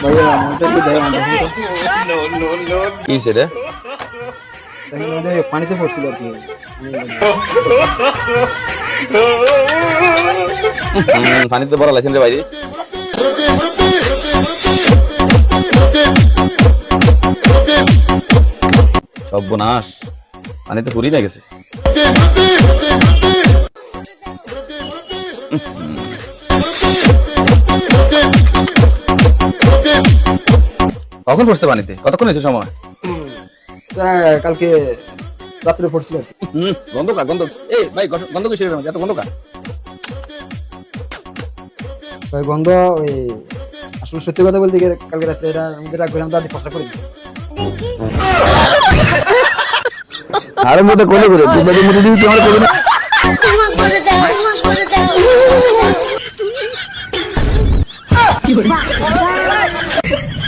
ভাইয়া আমাকে একটু দেয় আমাকে কি সেটা? পানিতে পড়ছিল আর কি। পানিতে বড় লাইছেন রে বাইরে। সর্বনাশ, পানিতে পুরি না গেছে। কখন পড়ছে পানিতে? কতক্ষণ হয়েছে সময়? কালকে রাত্রে পড়ছিল আর কি। গন্ধ কা গন্ধ। এই ভাই গন্ধ কিসের এত গন্ধ কা? ভাই গন্ধ ওই আসলে সত্যি কথা বলতে গিয়ে কালকে রাত্রে এটা আমাদের রাগ করে আমি দাদি ফসলা করে দিচ্ছি। আর মধ্যে কোলে করে তুই বাড়ির মধ্যে দিবি, তুই আমার কোলে না। কি